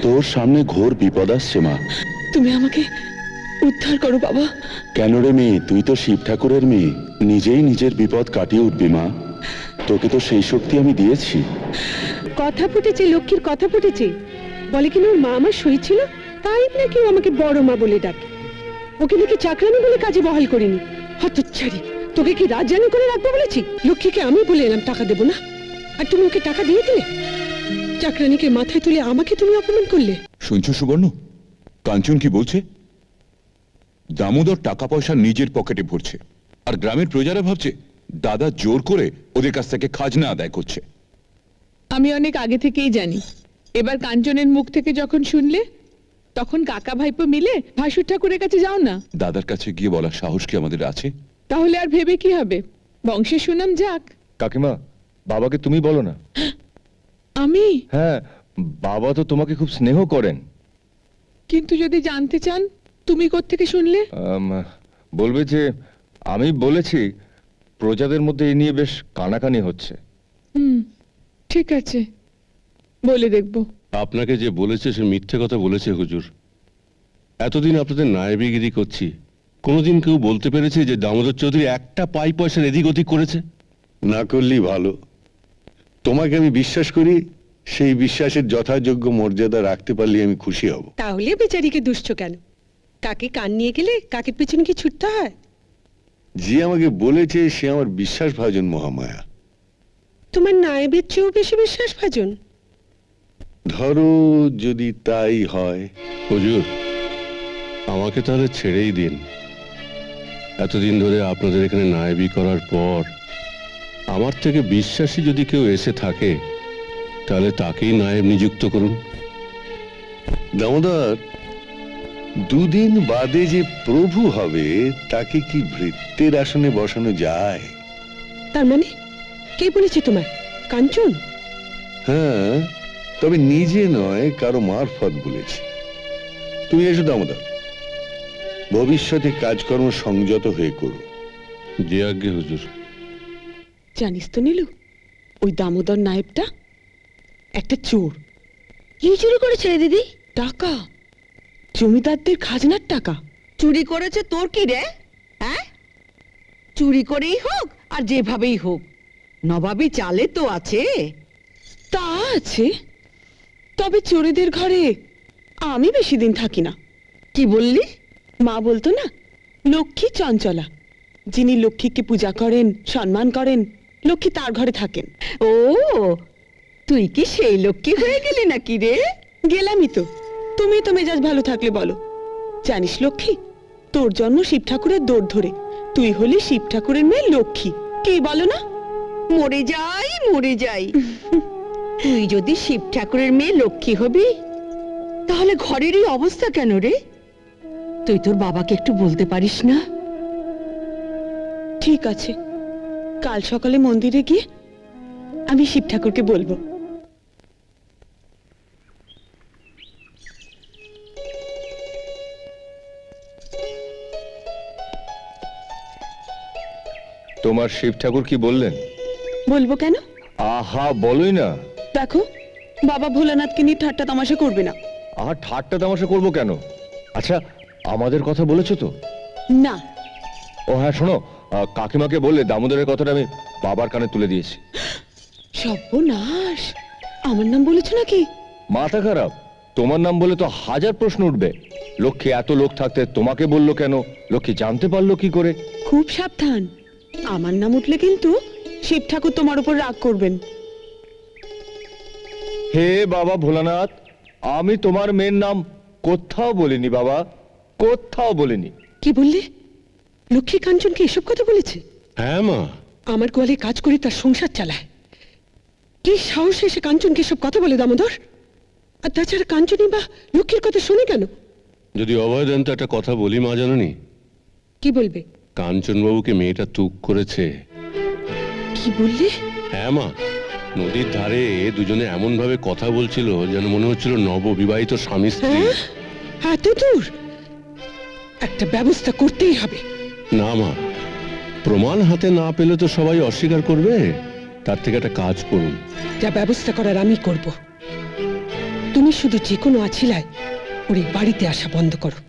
তোর সামনে ঘোর বিপদ আসছে মা। তুমি আমাকে উদ্ধার করো বাবা। কেন রে মেয়ে, তুই তো শিব ঠাকুরের মেয়ে, নিজেই নিজের বিপদ কাটিয়ে উঠবি মা। তোকে তো সেই শক্তি আমি দিয়েছি। কথা ফুটেছে, লক্ষ্মীর কথা ফুটেছে। বলে কিনা ওর মা আমার সই ছিল, তাই নাকি ও আমাকে বড় মা বলে ডাকে। ওকে নাকি চাকরানি বলে কাজে বহাল করিনি। হতচ্ছাড়ি, তোকে কি রাজরানি করে রাখবো বলেছি? লক্ষ্মীকে আমি বলে এলাম টাকা দেবো না, আর তুমি ওকে টাকা দিয়ে দিলে। চাকরানিকে মাথায় তুলে আমাকে তুমি অপমান করলে। শুনছো সুবর্ণ, কাঞ্চন কি বলছে? দামোদর টাকা পয়সা নিজের পকেটে ভরছে, আর গ্রামের প্রজারা ভাবছে দাদা জোর করে ওদের কাছ থেকে খাজনা আদায় করছে। আমি অনেক আগে থেকেই জানি। এবার কাঞ্চনের মুখ থেকে যখন শুনলে, তখন কাকা ভাইপো মিলে ভাসুর ঠাকুরের কাছে যাও না। দাদার কাছে গিয়ে বলার সাহস কি আমাদের আছে? তাহলে আর ভেবে কি হবে, বংশের সুনাম যাক। কাকিমা, বাবাকে তুমি বলো না। আমি? হ্যাঁ, বাবা তো তোমাকে খুব স্নেহ করেন। কিন্তু যদি জানতে চান, তুমি কোত্থেকে শুনলে? বলবে যে আমি বলেছি প্রজাদের মধ্যে এই নিয়ে বেশ কানাকানি হচ্ছে। ঠিক আছে, বলে দেখবো। আপনাকে যে বলেছে সে মিথ্যে কথা বলেছে হুজুর। এতদিন আপনাদের নায়েবিগিরি করছি, কোনোদিন কেউ বলতে পেরেছে যে দামোদর চৌধুরী একটা পাই পয়সার এদিক ওদিক করেছে? না করলেই ভালো। তোমাকে আমি বিশ্বাস করি, সেই বিশ্বাসের যথাযোগ্য মর্যাদা রাখতে পারলে আমি খুশি হব। তাহলে বেচারিকে দুষ্ট কেন? কাকে কান নিয়ে গেলে কাকের পেছনে কি ছুটতে হয়? যে আমাকে বলেছে সে আমার বিশ্বাসভাজন মহামায়া। তোমার নায়েবের চেয়েও বেশি বিশ্বাস ভাজন। ধরো যদি তাই হয়। হুজুর, আমাকে তাহলে ছেড়েই দিন। এতদিন ধরে আপনাদের এখানে নায়েবি করার পর আমার থেকে বিশ্বাসী যদি কেউ এসে থাকে, তাহলে তাকেই নায়েব নিযুক্ত করুন। দামোদর, দুদিন বাদে যে প্রভু হবে তাকে কি ভৃত্যের আসনে বসানো যায়? তার মানে কে বলেছে তোমার? কাঞ্চন? হ্যাঁ, তবে নিজে নয়, কারো মারফত বলেছি। তুমি এসো দামোদর, ভবিষ্যতে কাজকর্ম সংযত হয়ে করো। যে আজ্ঞে হুজুর। জানিস তো নীলু, ওই দামোদর নায়েবটা একটা চোর। কি চুরি করেছে রে দিদি? টাকা, জমিদারদের খাজনার টাকা। চুরি করেছে তোর কি রে? হ্যাঁ, চুরি করেই হোক আর যেভাবেই হোক, নবাবী চালে তো আছে। তা আছে, তবে চোরেদের ঘরে আমি বেশি দিন থাকি না। কি বললি? মা বলতো না, লক্ষ্মী চঞ্চলা, যিনি লক্ষ্মীকে পূজা করেন, সম্মান করেন, লক্ষ্মী তার ঘরে থাকেন। ও, তুই কি সেই লক্ষ্মী হয়ে গেলি নাকি রে? গেলামই তো। তুমি তো মেজাজ ভালো থাকলে বলো। জানিস লক্ষ্মী, তোর জন্ম শিব ঠাকুরের দৌড় ধরে, তুই হলি শিব ঠাকুরের মেয়ে লক্ষ্মী। কি বলো না? মরে যাই মরে যাই। তুই যদি শিব ঠাকুরের মেয়ে লক্ষ্মী হবি, তাহলে ঘরের এই অবস্থা কেন রে? তুই তোর বাবাকে একটু বলতে পারিস না? ঠিক আছে, কাল সকালে মন্দিরে গিয়ে আমি শিব ঠাকুরকে বলবো। তোমার শিব ঠাকুর কি বললেন? বলবো কেন? আহা, বলোই না। দেখো, বাবা ভোলানাথকে নিয়ে ঠাট্টা তামাশা করবে না। আহা, ঠাট্টা তামাশা করবো কেন? আচ্ছা, আমাদের কথা বলেছো তো? না। ও হ্যাঁ, শোনো, কাকিমাকে বললে দামোদরের কথাটা আমি বাবার কানে তুলে দিয়েছি। সর্বনাশ, আমার নাম বলেছো নাকি? মাথা খারাপ? তোমার নাম বলে তো হাজার প্রশ্ন উঠবে। লক্ষ্মী এত লোক থাকতে তোমাকে বললো কেন? লক্ষ্মী জানতে পারলো কি করে? খুব সাবধান, আমার নাম উঠলে কিন্তু শিব ঠাকুর তোমার উপর রাগ করবেন। হে বাবা ভোলানাথ, আমি তোমার মেয়ের নাম কোথাও বলিনি বাবা, কোথাও বলিনি। কি বললে? লক্ষ্মী কাঞ্চনকে এসব কথা বলেছে? হ্যাঁ মা। আমার গোয়ালে কাজ করে তার সংসার চালায়। কি সাহসে সে কাঞ্চনকে এসব কথা বলে দামোদর? আর তাছাড়া কাঞ্চনই বা লক্ষ্মীর কথা শুনে কেন? যদি অভয় দেন তো একটা কথা বলি মা, জানেনি? কি বলবে? কাঞ্চনবাবুকে মেয়েটা তুক করেছে। কি বললে? হ্যাঁ মা, নদীর ধারে দুজনে এমন ভাবে কথা বলছিল যেন মনে হচ্ছিল নববিবাহিত স্বামী স্ত্রী। এত দূর? একটা ব্যবস্থা করতেই হবে। না মা, প্রমাণ হাতে না পেলে তো সবাই অস্বীকার করবে। তার থেকে একটা কাজ করুন। যা ব্যবস্থা করার আমি করব। তুমি শুধু যে কোনো আছিলায় ওর এই বাড়িতে আসা বন্ধ করো।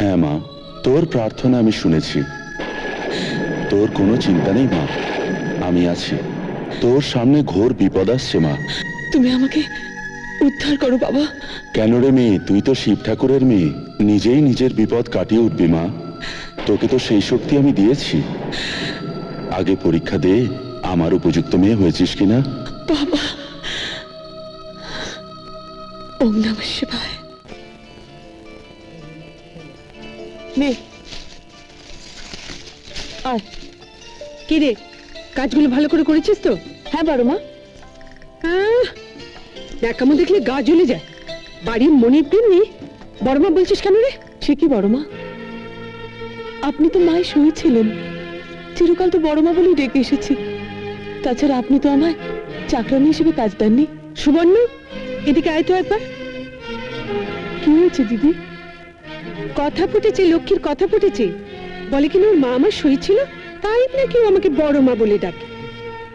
হ্যাঁ মা, তোর প্রার্থনা আমি শুনেছি। তোর কোনো চিন্তা নেই মা, আমি আছি। তোর সামনে ঘোর বিপদ আসছে মা। তুমি আমাকে উদ্ধার করো বাবা। কেন রে মেয়ে, তুই তো শিব ঠাকুরের মেয়ে, নিজেই নিজের বিপদ কাটিয়ে উঠবি মা। তোকে তো সেই শক্তি আমি দিয়েছি। আগে পরীক্ষা দে আমার উপযুক্ত মেয়ে হয়েছিস কিনা। বাবা, ওম নমঃ শিবায়। নে আয়। কি রে, কাজগুলো ভালো করে করেছিস তো? হ্যাঁ বড় মা। ন্যাকামো দেখলে গা জ্বলে যায়। বাড়ির মনির তেমনি বড়মা বলছিস কেন রে? সে কি বড় মা, আপনি তো মায়ের সই ছিলেন, চিরকাল তো বড় মা বলেই ডেকে এসেছি। তাছাড়া আপনি তো আমায় চাকরানি হিসেবে কাজ দেননি। সুবর্ণ, এদিকে আয় তো একবার। কি হয়েছে দিদি? কথা ফুটেছে, লক্ষ্মীর কথা ফুটেছে। বলে কিনা ওর মা আমার সই ছিল, তাই নাকি ও আমাকে বড় মা বলে ডাকে।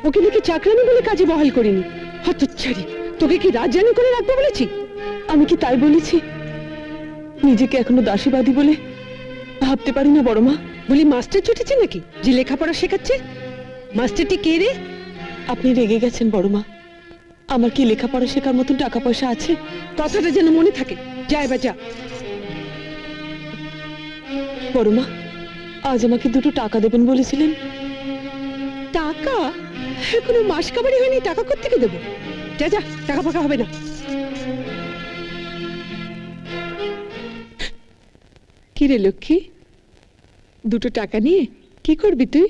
ওকে নাকি চাকরানি বলে কাজে বহাল করিনি। হতচ্ছাড়ি, তোকে কি রাজরানি করে রাখবো বলেছি? আমি কি তাই বলেছি? নিজেকে এখনো দাসীবাদী বলে ভাবতে পারি না বড় মা। বলি মাস্টার ছুটেছে নাকি যে লেখাপড়া শেখাচ্ছে? মাস্টারটি কে রে? আপনি রেগে গেছেন বড় মা। আমার কি লেখাপড়া শেখার মতন টাকা পয়সা আছে? কথাটা যেন মনে থাকে। যা এবার যা। বড় মা, আজ আমাকে 2টো টাকা দেবেন বলেছিলেন। টাকা? এখনো মাস কাবারি হয়নি, টাকা কোত্থেকে দেবো? যা যা, টাকা ফাঁকা হবে না। কি রে লক্ষ্মী, 2টো টাকা নিয়ে কি করবি তুই?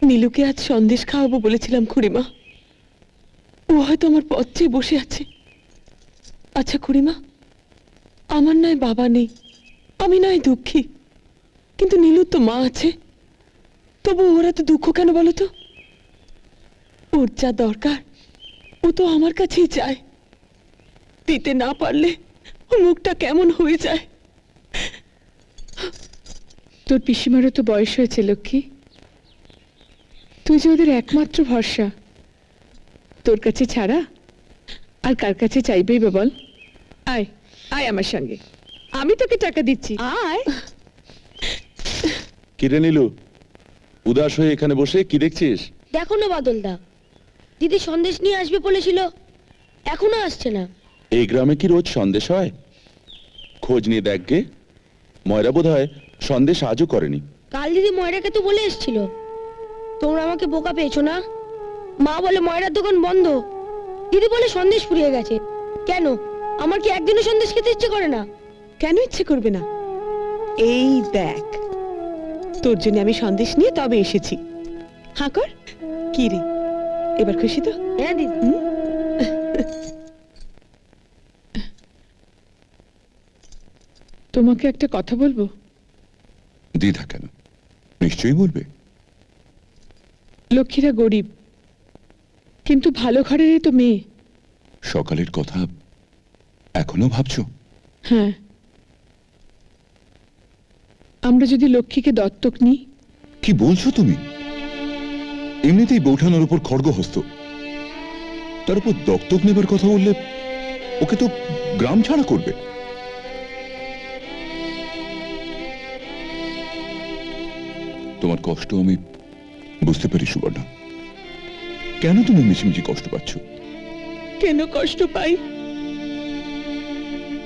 নীলুকে আজ সন্দেশ খাওয়াবো বলেছিলাম খুড়িমা। ও হয়তো আমার পথ চেয়ে বসে আছে। আচ্ছা খুড়িমা, আমার নয় বাবা নেই, আমি নয় দুঃখী, কিন্তু নীলুর তো মা আছে। তবু ওরা তো দুঃখ কেন বলো তো? ওর যা দরকার ও তো আমার কাছেই চায়। দিতে না পারলে ওর মুখটা কেমন হয়ে যায়। তোর পিসিমারও তো বয়স হয়েছে লক্ষ্মী, তুই যে ওদের একমাত্র ভরসা। তোর কাছে ছাড়া আর কার কাছে চাইবেই বা বল? আয় আয় আমার সঙ্গে, আমি তোকে টাকা দিচ্ছি, আয়। কিরে নীলু, উদাস হয়ে এখানে বসে কি দেখছিস? দেখো না বাদলদা, দিদি সন্দেশ নিয়ে আসবে বলেছিল, এখনো আসছে না। এই গ্রামে কি রোজ সন্দেশ হয়? খোঁজ নিয়ে দেখ গে। ময়রা বোধ হয় সন্দেশ আজও করেনি। কাল দিদি ময়রাকে তো বলে এসেছিল। তোমরা আমাকে বোকা পেয়েছো না? মা বলে ময়রার দোকান বন্ধ, দিদি বলে সন্দেশ ফুরিয়ে গেছে। কেন, আমার কি একদিনও সন্দেশ খেতে ইচ্ছে করে না? কেন ইচ্ছে করবে না? এই দেখ, তোর জন্য আমি সন্দেশ নিয়ে তবে এসেছি। হাঁ কর। কি রে, এবার খুশি তো? হ্যাঁ দিদি। তোমাকে একটা কথা বলবো। দ্বিধা কেন, নিশ্চয়ই বলবে। লক্ষ্মীরা গরিব, কিন্তু ভালো ঘরেরই তো মেয়ে। সকালের কথা এখনো ভাবছো? হ্যাঁ, আমরা যদি লক্ষ্মীকে দত্তক নিই। কি বলছো তুমি? এমনিতেই বৌঠানোর উপর খড়গহস্ত, তার উপর দত্তক নেবার কথা বললে ওকে তো গ্রাম ছাড়া করবে। তোমার কষ্ট আমি বুঝতে পারি সুবর্ণা। কেন তুমি মিছিমিছি কষ্ট পাচ্ছ? কেন কষ্ট পাই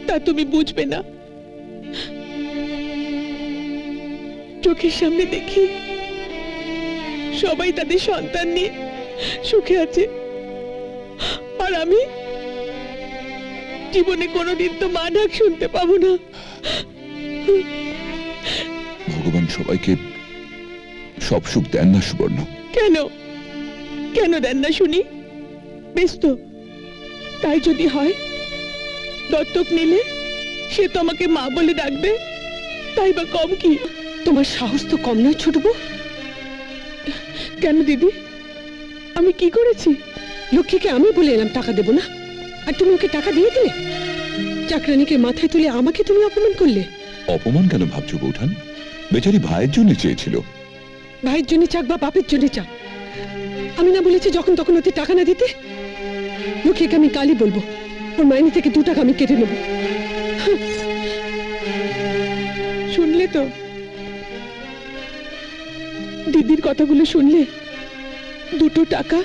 তা তুমি বুঝবে না। চোখের সামনে দেখি সবাই তাদের সন্তান নিয়ে সুখে আছে, আর আমি জীবনে কোনোদিন তো মা ডাক শুনতে পাবো না। ভগবান সবাইকে সব সুখ দেন না সুবর্ণ। কেন কেন দেন না শুনি? বেশ তো, তাই যদি হয় দত্তক নিলে সে তো আমাকে মা বলে ডাকবে, তাই বা কম কি? তোমার সাহস তো কম নয় ছোট বউ। কেন দিদি, আমি কি করেছি? লক্ষ্মীকে আমি বলে এলাম টাকা দেবো না, আর তুমি ওকে টাকা দিয়ে দিলে। চাকরানিকে মাথায় তুলে আমাকে তুমি অপমান করলে। অপমান কেন ভাবছো বৌঠান? বেচারি ভাইয়ের জন্য চেয়েছিল। ভাইয়ের জন্য চাক বা বাপের জন্য চাক, আমি না বলেছি যখন তখন ওতে টাকা না দিতে? লক্ষ্মীকে আমি কালই বলবো, ওর মাইনে থেকে 2 টাকা আমি কেটে নেবো। শুনলে তো দিদির কথাগুলো, শুনলে? 2 টাকা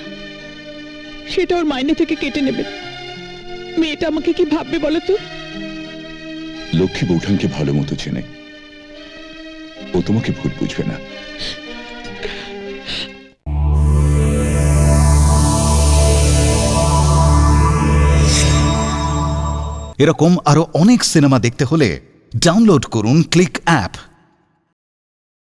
সেটা ওর মাইনে থেকে কেটে নেবে। মেয়েটা আমাকে কি ভাববে বলো তো? লক্ষ্মী বৌঠানকে ভালো মতো চেনে, ও তোমাকে ভুল বুঝবে না। এরকম আরো অনেক সিনেমা দেখতে হলে ডাউনলোড করুন ক্লিক অ্যাপ।